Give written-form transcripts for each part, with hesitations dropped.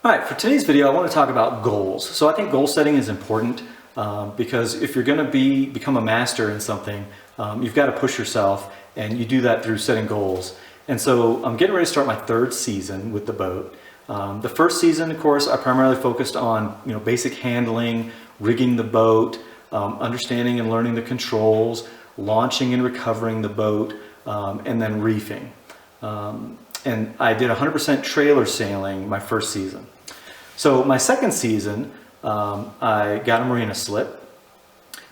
All right, for today's video, I want to talk about goals. So I think goal setting is important because if you're going to become a master in something, you've got to push yourself, and you do that through setting goals. And so I'm getting ready to start my third season with the boat. The first season, of course, I primarily focused on basic handling, rigging the boat, understanding and learning the controls, launching and recovering the boat, and then reefing. And I did 100% trailer sailing my first season. So my second season, I got a marina slip.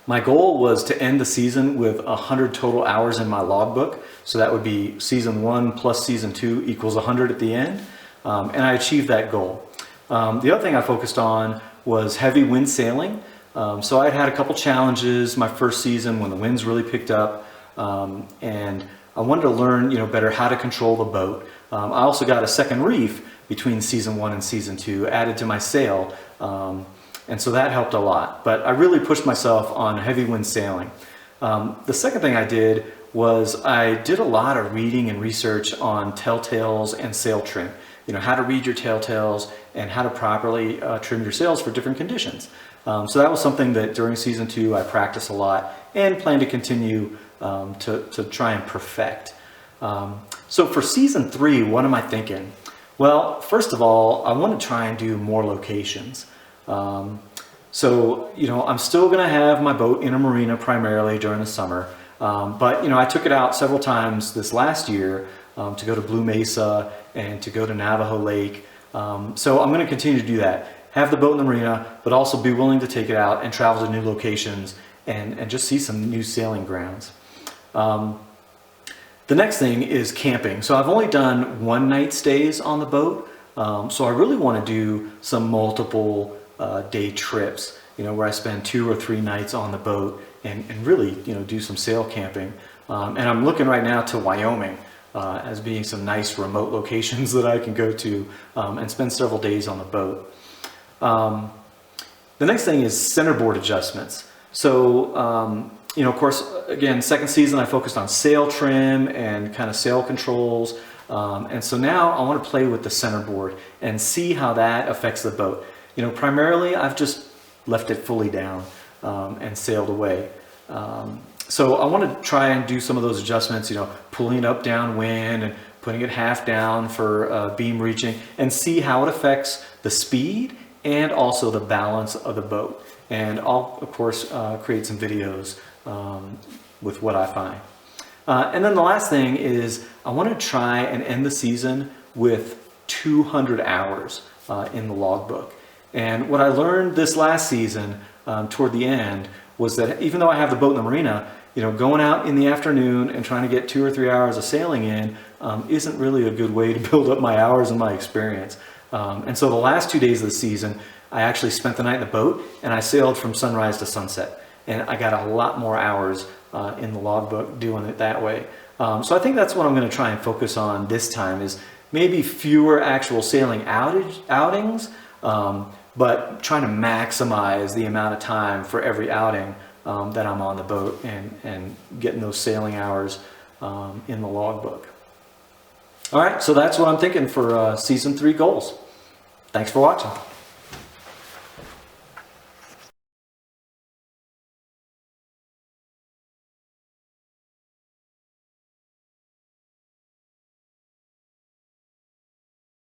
My goal was to end the season with 100 total hours in my logbook. So that would be season 1 plus season 2 equals 100 at the end. And I achieved that goal. The other thing I focused on was heavy wind sailing. So I had a couple challenges my first season when the winds really picked up. And I wanted to learn better how to control the boat. I also got a second reef between season 1 and season 2 added to my sail, and so that helped a lot. But I really pushed myself on heavy wind sailing. The second thing I did was I did a lot of reading and research on telltales and sail trim. How to read your telltales and how to properly trim your sails for different conditions. So that was something that during season 2 I practiced a lot and plan to continue to try and perfect. So for season 3, what am I thinking? Well, first of all, I want to try and do more locations. So I'm still going to have my boat in a marina primarily during the summer. But I took it out several times this last year to go to Blue Mesa and to go to Navajo Lake. So I'm going to continue to do that. Have the boat in the marina, but also be willing to take it out and travel to new locations and just see some new sailing grounds. The next thing is camping. So I've only done one-night stays on the boat. So I really want to do some multiple day trips, where I spend 2 or 3 nights on the boat and really, do some sail camping. And I'm looking right now to Wyoming as being some nice remote locations that I can go to and spend several days on the boat. The next thing is centerboard adjustments. So, of course, again, second season I focused on sail trim and kind of sail controls. And so now I want to play with the centerboard and see how that affects the boat. Primarily I've just left it fully down and sailed away. So I want to try and do some of those adjustments, pulling it up downwind and putting it half down for beam reaching, and see how it affects the speed and also the balance of the boat. And I'll, of course, create some videos with what I find. And then the last thing is I want to try and end the season with 200 hours in the logbook. And what I learned this last season toward the end was that even though I have the boat in the marina, going out in the afternoon and trying to get 2 or 3 hours of sailing in isn't really a good way to build up my hours and my experience. And so the last 2 days of the season, I actually spent the night in the boat and I sailed from sunrise to sunset. And I got a lot more hours in the logbook doing it that way. So I think that's what I'm going to try and focus on this time, is maybe fewer actual sailing outings, but trying to maximize the amount of time for every outing that I'm on the boat and getting those sailing hours in the logbook. All right, so that's what I'm thinking for season 3 goals. Thanks for watching.